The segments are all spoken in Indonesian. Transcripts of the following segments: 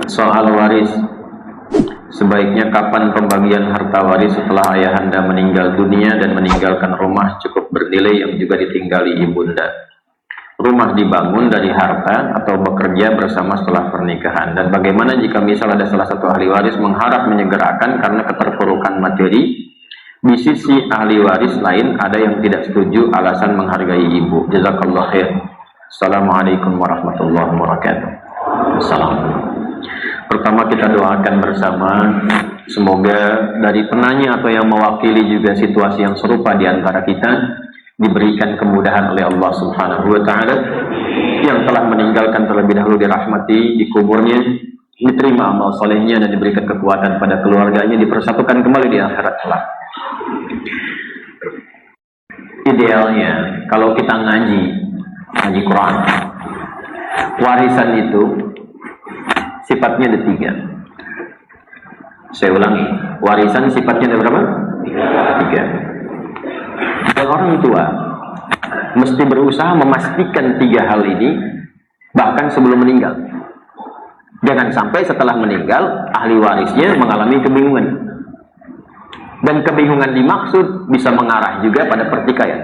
Soal waris, sebaiknya kapan pembagian harta waris setelah ayahanda meninggal dunia dan meninggalkan rumah cukup bernilai yang juga ditinggali ibunda? Rumah dibangun dari harta atau bekerja bersama setelah pernikahan? Dan bagaimana jika misal ada salah satu ahli waris mengharap menyegerakan karena keterpurukan materi, di sisi ahli waris lain ada yang tidak setuju alasan menghargai ibu? Jazakallah khair. Assalamualaikum warahmatullahi wabarakatuh. Assalamualaikum. Pertama kita doakan bersama, semoga dari penanya atau yang mewakili juga situasi yang serupa di antara kita diberikan kemudahan oleh Allah Subhanahu wa taala, yang telah meninggalkan terlebih dahulu dirahmati di kuburnya, diterima amal solehnya dan diberikan kekuatan pada keluarganya, dipersatukan kembali di akhirat kelak. Idealnya kalau kita ngaji Quran, warisan itu sifatnya ada 3. Saya ulangi, warisan sifatnya ada berapa? 3. Dan orang tua mesti berusaha memastikan 3 hal ini bahkan sebelum meninggal. Jangan sampai setelah meninggal ahli warisnya mengalami kebingungan. Dan kebingungan dimaksud bisa mengarah juga pada pertikaian.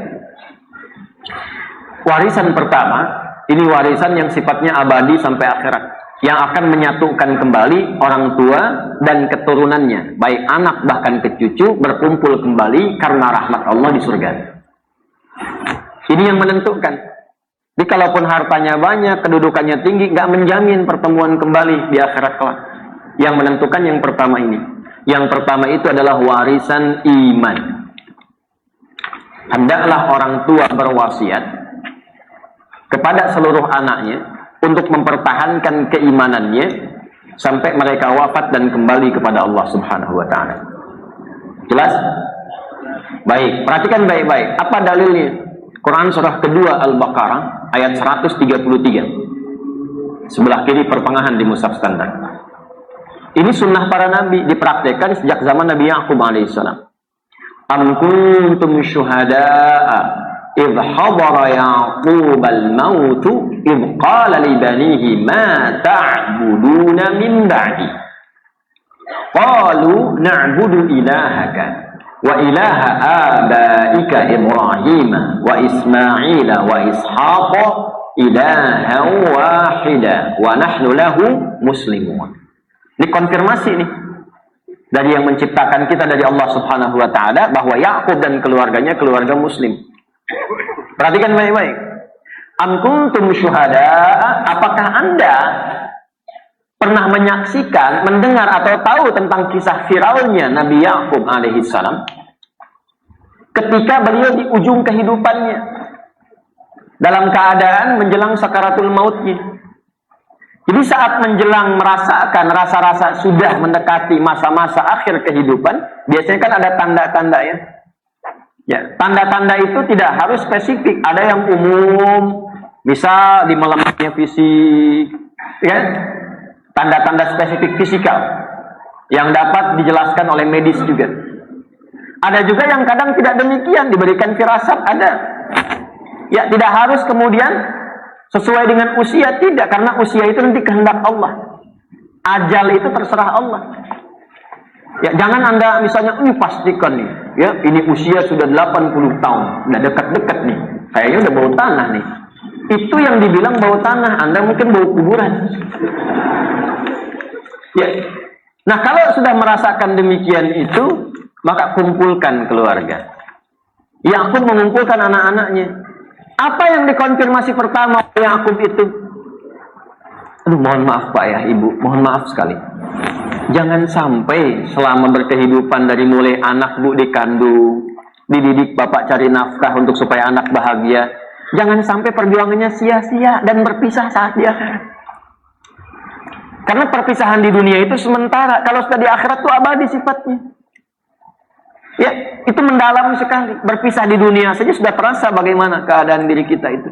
Warisan pertama, ini warisan yang sifatnya abadi sampai akhirat, yang akan menyatukan kembali orang tua dan keturunannya, baik anak bahkan ke cucu, berkumpul kembali karena rahmat Allah di surga. Ini yang menentukan. Jadi kalaupun hartanya banyak, kedudukannya tinggi, nggak menjamin pertemuan kembali di akhirat kelak. Yang menentukan yang pertama ini. Yang pertama itu adalah warisan iman. Hendaklah orang tua berwasiat kepada seluruh anaknya untuk mempertahankan keimanannya sampai mereka wafat dan kembali kepada Allah Subhanahu wa taala. Jelas? Baik, perhatikan baik-baik. Apa dalilnya? Quran surah kedua Al-Baqarah ayat 133. Sebelah kiri pertengahan di mushaf standar. Ini sunnah para nabi, dipraktekkan sejak zaman Nabi Yaqub alaihissalam. Am kuntum syuhada'a إذ حضر يعقوب الموت إذ قال لبنيه ما تعبدون من بعدي قالوا نعبد إلهك وإله آبائك إبراهيم وإسماعيل وإسحاق إلها واحدا ونحن له مسلمون. Ini konfirmasi nih dari yang menciptakan kita, dari Allah Subhanahu wa taala, bahwa Yakub dan keluarganya keluarga muslim. Perhatikan baik-baik. Am kuntum syuhada, apakah Anda pernah menyaksikan, mendengar atau tahu tentang kisah viralnya Nabi Yakub alaihissalam ketika beliau di ujung kehidupannya dalam keadaan menjelang sakaratul mautnya. Jadi saat menjelang merasakan rasa-rasa sudah mendekati masa-masa akhir kehidupan, biasanya kan ada tanda-tanda ya. Ya, tanda-tanda itu tidak harus spesifik, ada yang umum, bisa di melemahnya fisik, ya. Tanda-tanda spesifik fisikal yang dapat dijelaskan oleh medis juga. Ada juga yang kadang tidak demikian, diberikan firasat, ada. Ya, tidak harus kemudian sesuai dengan usia, tidak, karena usia itu nanti kehendak Allah. Ajal itu terserah Allah. Ya, jangan Anda misalnya, pastikan nih, ya, ini usia sudah 80 tahun, udah dekat-dekat nih, kayaknya udah bau tanah nih. Itu yang dibilang bau tanah, Anda mungkin bau kuburan. Ya. Nah, kalau sudah merasakan demikian itu, maka kumpulkan keluarga. Yakub mengumpulkan anak-anaknya. Apa yang dikonfirmasi pertama Yakub itu? Aduh, mohon maaf Pak ya, Ibu, mohon maaf sekali. Jangan sampai selama berkehidupan, dari mulai anak Bu dikandung, dididik Bapak cari nafkah untuk supaya anak bahagia, jangan sampai perjuangannya sia-sia dan berpisah saat di akhirat. Karena perpisahan di dunia itu sementara, kalau sudah di akhirat itu abadi sifatnya. Ya, itu mendalam sekali. Berpisah di dunia saja sudah terasa bagaimana keadaan diri kita itu.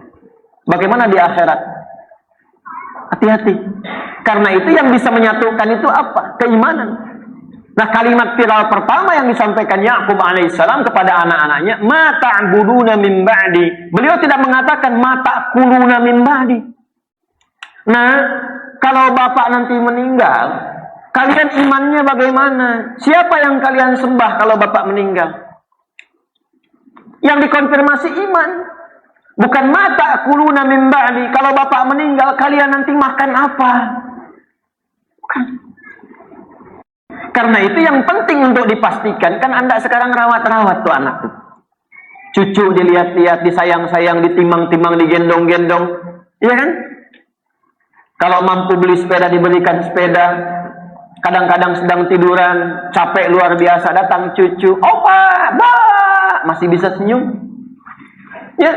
Bagaimana di akhirat? Hati-hati. Karena itu yang bisa menyatukan itu apa? Keimanan. Nah, kalimat viral pertama yang disampaikan Yakub alaihissalam kepada anak-anaknya, ma ta'buduna min ba'di. Beliau tidak mengatakan ma ta'kuluna min ba'di. Nah, kalau bapak nanti meninggal, kalian imannya bagaimana? Siapa yang kalian sembah kalau bapak meninggal? Yang dikonfirmasi iman. Bukan mata kuluna min ba'di. Kalau bapak meninggal, kalian nanti makan apa? Bukan. Karena itu yang penting untuk dipastikan. Kan Anda sekarang rawat-rawat tuh anak tuh. Cucu dilihat-lihat, disayang-sayang, ditimang-timang, digendong-gendong. Iya kan? Kalau mampu beli sepeda, dibelikan sepeda. Kadang-kadang sedang tiduran, capek luar biasa, datang cucu. Opa, bah, masih bisa senyum. Ya,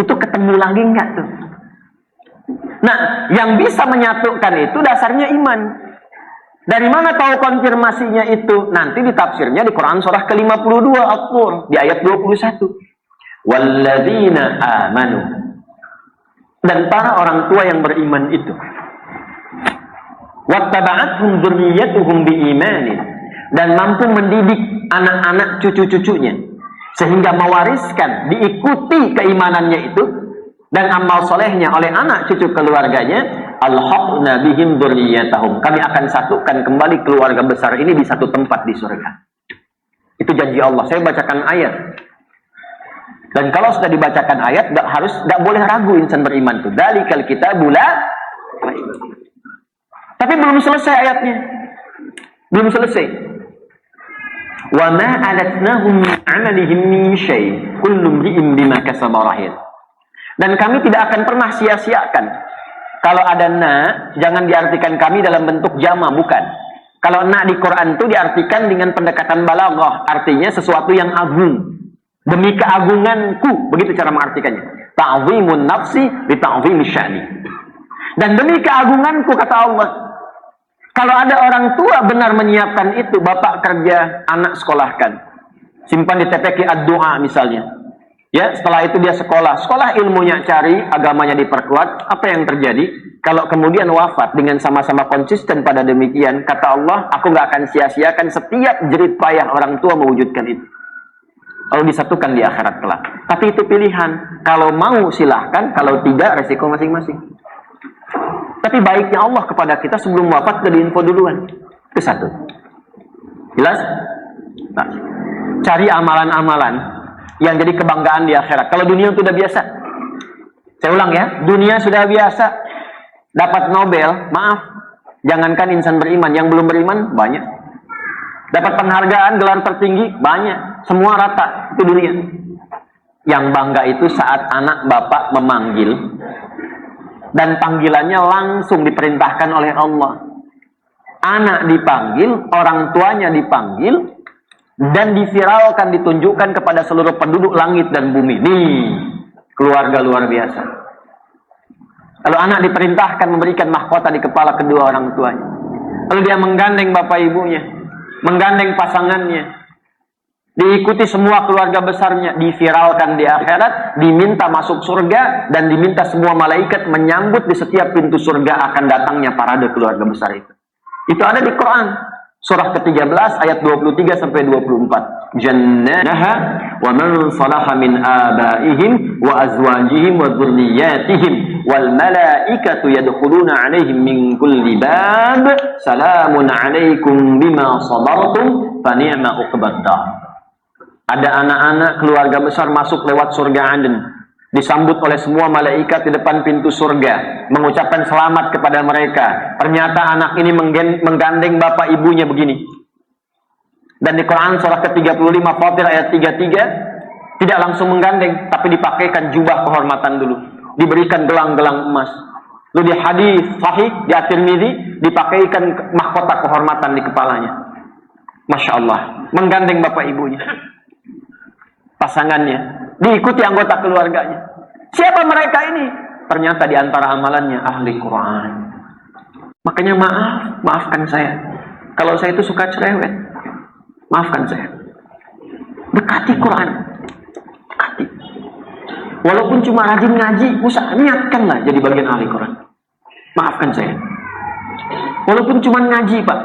itu ketemu lagi enggak tuh? Nah, yang bisa menyatukan itu dasarnya iman. Dari mana tahu konfirmasinya itu? Nanti ditafsirnya di Quran surah ke-52 At-Tur di ayat 21. Walladzina amanu. Dan para orang tua yang beriman itu. Wattaba'athum dzurriyyatuhum biimanin, dan mampu mendidik anak-anak cucu-cucunya sehingga mewariskan, diikuti keimanannya itu dan amal solehnya oleh anak cucu keluarganya. Alhaqna bihim dzurriyyatahum, kami akan satukan kembali keluarga besar ini di satu tempat di surga. Itu janji Allah. Saya bacakan ayat. Dan kalau sudah dibacakan ayat, enggak boleh ragu insan beriman itu. Dzalikal kitabul la. Tapi belum selesai ayatnya. Belum selesai. Wa ma alatnahum min 'amalihim min syai', kullu imri'in bima kasaba rahin. Dan kami tidak akan pernah sia-siakan. Kalau ada na, jangan diartikan kami dalam bentuk jama, bukan. Kalau na di Quran itu diartikan dengan pendekatan balaghah, artinya sesuatu yang agung. Demi keagunganku, begitu cara mengartikannya. Ta'zimun nafsi bi ta'zimi sya'ni. Dan demi keagunganku, kata Allah. Kalau ada orang tua benar menyiapkan itu, bapak kerja, anak sekolahkan. Simpan di TPQ ad-du'a misalnya. Ya, setelah itu dia sekolah ilmunya cari, agamanya diperkuat. Apa yang terjadi? Kalau kemudian wafat dengan sama-sama konsisten pada demikian, kata Allah, aku gak akan sia-siakan setiap jerih payah orang tua mewujudkan itu. Lalu disatukan di akhirat kelak. Tapi itu pilihan. Kalau mau silahkan, kalau tidak resiko masing-masing. Tapi baiknya Allah kepada kita sebelum wafat ke diinfo duluan. Itu satu. Jelas? Nah, cari amalan-amalan yang jadi kebanggaan di akhirat. Kalau dunia itu sudah biasa. Saya ulang ya, dunia sudah biasa. Dapat Nobel, maaf, jangankan insan beriman, yang belum beriman banyak. Dapat penghargaan, gelar tertinggi banyak. Semua rata, itu dunia. Yang bangga itu saat anak bapak memanggil dan panggilannya langsung diperintahkan oleh Allah. Anak dipanggil, orang tuanya dipanggil, dan diviralkan, ditunjukkan kepada seluruh penduduk langit dan bumi. Nih, keluarga luar biasa. Kalau anak diperintahkan memberikan mahkota di kepala kedua orang tuanya, lalu dia menggandeng bapak ibunya, menggandeng pasangannya, diikuti semua keluarga besarnya, diviralkan di akhirat, diminta masuk surga, dan diminta semua malaikat menyambut di setiap pintu surga akan datangnya parade keluarga besar itu. Itu ada di Quran. Surah ke-13 ayat 23 sampai 24. Jannataha wa man salaha min abaihim wa azwajihim wa dzurriyyatihim wal malaikatu yadkhuluna 'alaihim min kulli bab salamun 'alaikum bima sabartum fa ni'ma uqbad dar. Ada anak-anak keluarga besar masuk lewat surga Aden, disambut oleh semua malaikat di depan pintu surga, mengucapkan selamat kepada mereka. Ternyata anak ini menggandeng bapak ibunya begini. Dan di Quran surah ke-35 Fatir ayat 33, tidak langsung menggandeng, tapi dipakaikan jubah kehormatan dulu, diberikan gelang-gelang emas. Lalu di hadis sahih di At-Tirmidzi dipakaikan mahkota kehormatan di kepalanya. Masya Allah, menggandeng bapak ibunya, pasangannya, diikuti anggota keluarganya. Siapa mereka ini? Ternyata di antara amalannya ahli Quran. Makanya maafkan saya. Kalau saya itu suka cerewet, maafkan saya. Dekati Quran, dekati. Walaupun cuma rajin ngaji, niatkanlah jadi bagian ahli Quran. Maafkan saya. Walaupun cuma ngaji, Pak,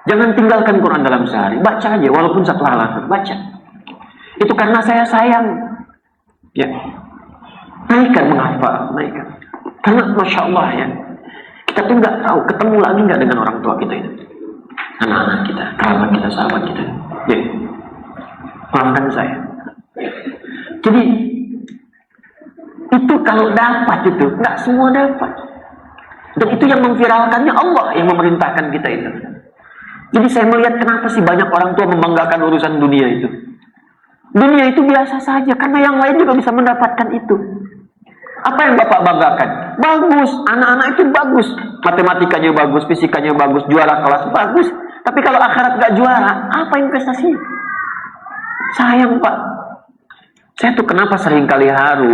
jangan tinggalkan Quran dalam sehari. Baca aja, walaupun satu halaman, baca. Itu karena saya sayang. Ya, naikkan menghafal, naikkan. Karena Masya Allah ya, kita Kita tuh nggak tahu ketemu lagi nggak dengan orang tua kita itu, anak-anak kita, kerabat kita, sahabat kita. Ya, maafkan saya. Jadi itu kalau dapat itu, nggak semua dapat. Dan itu yang memviralkannya Allah yang memerintahkan kita itu. Jadi saya melihat kenapa sih banyak orang tua membanggakan urusan dunia itu. Dunia itu biasa saja, karena yang lain juga bisa mendapatkan itu. Apa yang Bapak banggakan? Bagus, anak-anak itu bagus. Matematikanya bagus, fisikanya bagus, juara kelas bagus. Tapi kalau akhirat gak juara, apa investasinya? Sayang Pak. Saya tuh kenapa seringkali haru?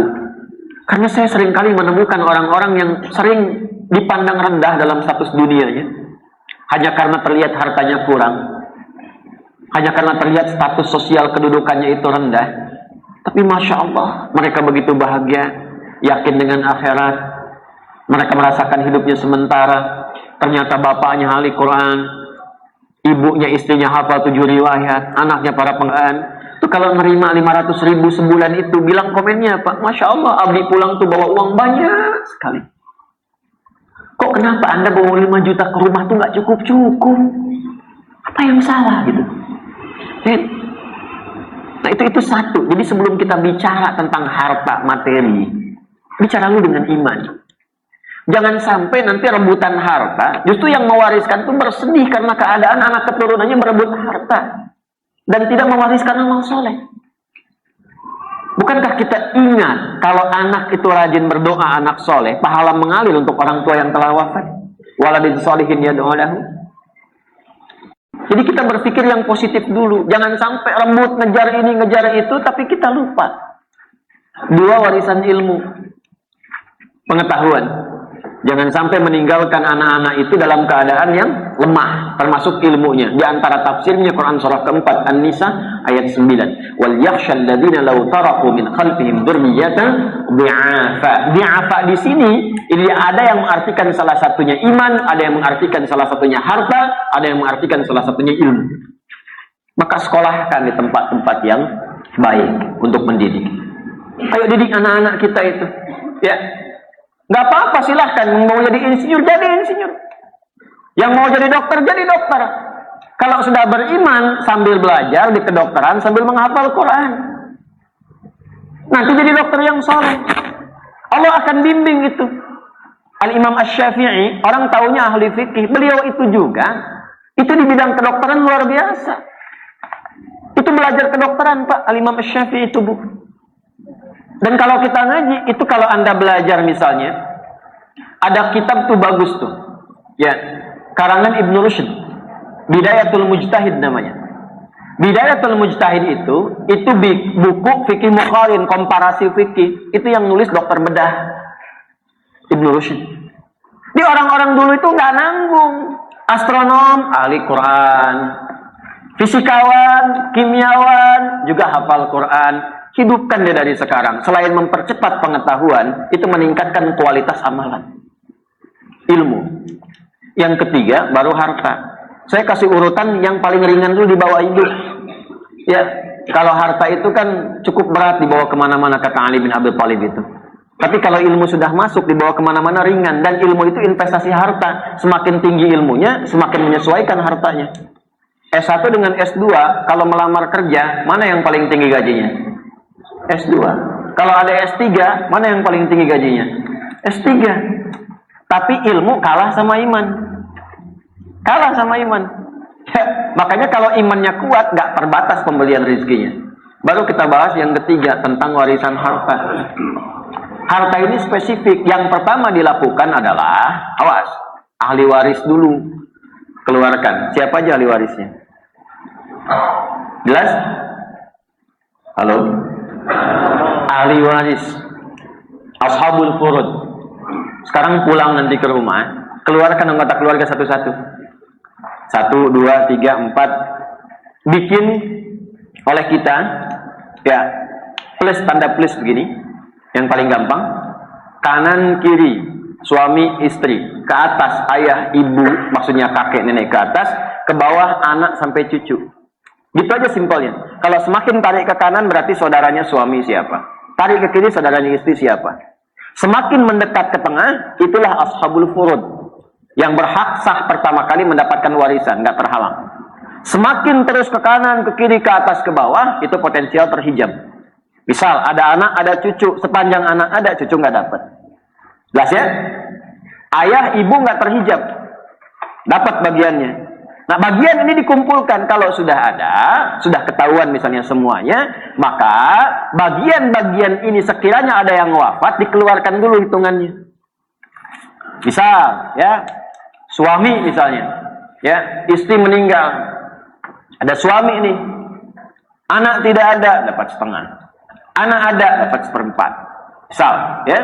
Karena saya seringkali menemukan orang-orang yang sering dipandang rendah dalam status dunianya. Hanya karena terlihat hartanya kurang. Hanya karena terlihat status sosial kedudukannya itu rendah. Tapi Masya Allah, mereka begitu bahagia. Yakin dengan akhirat. Mereka merasakan hidupnya sementara. Ternyata bapaknya ahli Quran, ibunya istrinya hafal 7 riwayat, anaknya para pengaan. Itu kalau nerima 500.000 sebulan itu, bilang komennya Pak, Masya Allah, abdi pulang tuh bawa uang banyak sekali. Kok kenapa Anda bawa 5 juta ke rumah tuh nggak cukup-cukup? Apa yang salah gitu? Nah itu satu. Jadi sebelum kita bicara tentang harta materi, bicara lu dengan iman. Jangan sampai nanti rebutan harta, justru yang mewariskan itu bersedih karena keadaan anak keturunannya berebut harta dan tidak mewariskan amal soleh. Bukankah kita ingat kalau anak itu rajin berdoa, anak soleh, pahala mengalir untuk orang tua yang telah wafat. Waladin solihin yad'u lahu. Jadi kita berpikir yang positif dulu, jangan sampai rebut ngejar ini ngejar itu, tapi kita lupa. 2, warisan ilmu, pengetahuan. Jangan sampai meninggalkan anak-anak itu dalam keadaan yang lemah, termasuk ilmunya. Di antara tafsirnya Quran surah keempat An-Nisa ayat 9. Wal yakhshal ladzina law taraku min khalfihim dzurriyyatan dhi'afa. Dhi'afa di sini ini ada yang mengartikan salah satunya iman, ada yang mengartikan salah satunya harta, ada yang mengartikan salah satunya ilmu. Maka sekolahkan di tempat-tempat yang baik untuk mendidik. Ayo didik anak-anak kita itu. Ya. Nggak apa-apa, silahkan. Mau jadi insinyur, jadi insinyur. Yang mau jadi dokter, jadi dokter. Kalau sudah beriman, sambil belajar di kedokteran, sambil menghafal Quran. Nanti jadi dokter yang soleh. Allah akan bimbing itu. Al-Imam Asy-Syafi'i, orang taunya ahli fikih. Beliau itu juga, itu di bidang kedokteran luar biasa. Itu belajar kedokteran, Pak. Al-Imam Asy-Syafi'i itu, Bu. Dan kalau kita ngaji, itu kalau Anda belajar misalnya, ada kitab tuh bagus tuh. Ya, karangan Ibnu Rushd. Bidayatul Mujtahid namanya. Bidayatul Mujtahid itu buku fikih muqarin, komparasi fikih. Itu yang nulis dokter bedah. Ibnu Rushd. Di orang-orang dulu itu nggak nanggung. Astronom, ahli Quran. Fisikawan, kimiawan, juga hafal Quran. Hidupkan dia dari sekarang. Selain mempercepat pengetahuan, itu meningkatkan kualitas amalan. Ilmu. Yang ketiga, baru harta. Saya kasih urutan yang paling ringan dulu dibawa hidup. Ya, kalau harta itu kan cukup berat dibawa kemana-mana, kata Ali bin Abi Thalib itu. Tapi kalau ilmu sudah masuk, dibawa kemana-mana ringan. Dan ilmu itu investasi harta. Semakin tinggi ilmunya, semakin menyesuaikan hartanya. S1 dengan S2, kalau melamar kerja, mana yang paling tinggi gajinya? S2. Kalau ada S3, mana yang paling tinggi gajinya? S3. Tapi ilmu kalah sama iman. Kalah sama iman. Ya, makanya kalau imannya kuat, gak terbatas pembelian rezekinya. Baru kita bahas yang ketiga, tentang warisan harta. Harta ini spesifik. Yang pertama dilakukan adalah, awas, ahli waris dulu. Keluarkan. Siapa aja ahli warisnya? Jelas? Halo? Ahli waris, ashabul furud. Sekarang pulang nanti ke rumah, keluarkan anggota keluarga satu-satu. 1, 2, 3, 4. Bikin oleh kita, ya, plus, tanda plus begini, yang paling gampang. Kanan kiri, suami istri, ke atas ayah ibu, maksudnya kakek nenek ke atas, ke bawah anak sampai cucu. Gitu aja simpelnya. Kalau semakin tarik ke kanan berarti saudaranya suami siapa. Tarik ke kiri saudaranya istri siapa. Semakin mendekat ke tengah, itulah ashabul furud. yang berhak sah pertama kali mendapatkan warisan, nggak terhalang. Semakin terus ke kanan, ke kiri, ke atas, ke bawah, itu potensial terhijab. Misal ada anak, ada cucu, sepanjang anak ada, cucu nggak dapat. Jelas ya? Ayah, ibu nggak terhijab, dapat bagiannya. Nah, bagian ini dikumpulkan. Kalau sudah ada, sudah ketahuan misalnya semuanya, maka bagian-bagian ini sekiranya ada yang wafat, dikeluarkan dulu hitungannya. Misal, ya, suami misalnya, ya, istri meninggal, ada suami ini, anak tidak ada, dapat setengah, anak ada, dapat seperempat. Misal, ya,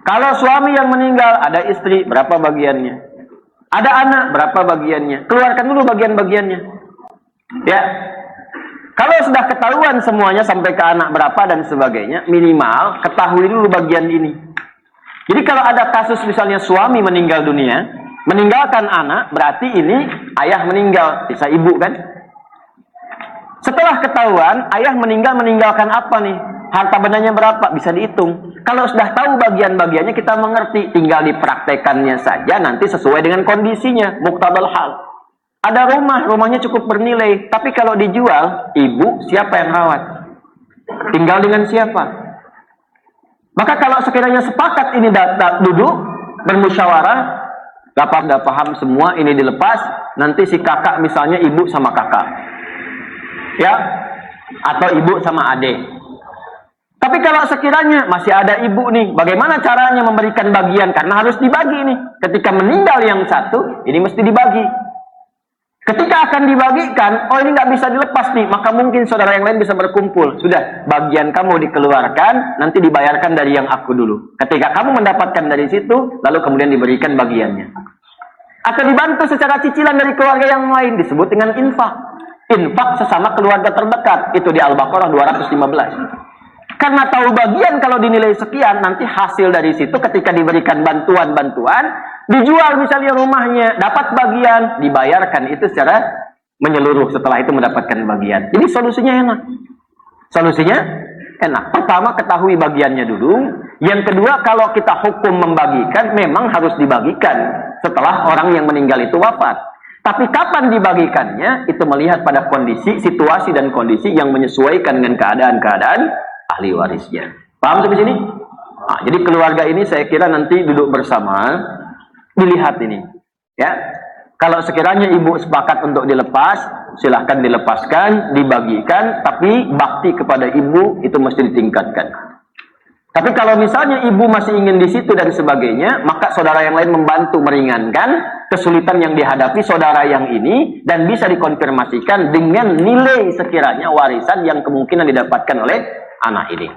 kalau suami yang meninggal, ada istri, berapa bagiannya? Ada anak, berapa bagiannya? Keluarkan dulu bagian-bagiannya. Ya. Kalau sudah ketahuan semuanya sampai ke anak berapa dan sebagainya, minimal ketahui dulu bagian ini. Jadi kalau ada kasus misalnya suami meninggal dunia, meninggalkan anak, berarti ini ayah meninggal, bisa ibu kan? Setelah ketahuan ayah meninggal, meninggalkan apa nih? Harta bendanya berapa? Bisa dihitung. Kalau sudah tahu bagian-bagiannya, kita mengerti. Tinggal dipraktekannya saja nanti sesuai dengan kondisinya. Muqtadal hal. Ada rumah, rumahnya cukup bernilai. Tapi kalau dijual, ibu siapa yang rawat? Tinggal dengan siapa? Maka kalau sekiranya sepakat ini duduk, bermusyawarah, dapat paham semua, ini dilepas, nanti si kakak misalnya ibu sama kakak. Ya? Atau ibu sama adik. Tapi kalau sekiranya masih ada ibu nih, bagaimana caranya memberikan bagian? Karena harus dibagi nih. Ketika meninggal yang satu, ini mesti dibagi. Ketika akan dibagikan, oh ini nggak bisa dilepas nih, maka mungkin saudara yang lain bisa berkumpul. Sudah, bagian kamu dikeluarkan, nanti dibayarkan dari yang aku dulu. Ketika kamu mendapatkan dari situ, lalu kemudian diberikan bagiannya. Atau dibantu secara cicilan dari keluarga yang lain, disebut dengan infak. Infak sesama keluarga terdekat, itu di Al-Baqarah 215. Karena tahu bagian kalau dinilai sekian, nanti hasil dari situ ketika diberikan bantuan-bantuan, dijual misalnya rumahnya, dapat bagian, dibayarkan itu secara menyeluruh setelah itu mendapatkan bagian. Jadi solusinya enak. Solusinya enak. Pertama, ketahui bagiannya dulu. Yang kedua, kalau kita hukum membagikan, memang harus dibagikan setelah orang yang meninggal itu wafat. Tapi kapan dibagikannya, itu melihat pada kondisi, situasi dan kondisi yang menyesuaikan dengan keadaan-keadaan ahli warisnya. Paham sampai sini? Nah, jadi keluarga ini saya kira nanti duduk bersama, dilihat ini. Ya, kalau sekiranya ibu sepakat untuk dilepas, silahkan dilepaskan, dibagikan, tapi bakti kepada ibu itu mesti ditingkatkan. Tapi kalau misalnya ibu masih ingin di situ dan sebagainya, maka saudara yang lain membantu meringankan kesulitan yang dihadapi saudara yang ini dan bisa dikonfirmasikan dengan nilai sekiranya warisan yang kemungkinan didapatkan oleh anak ini.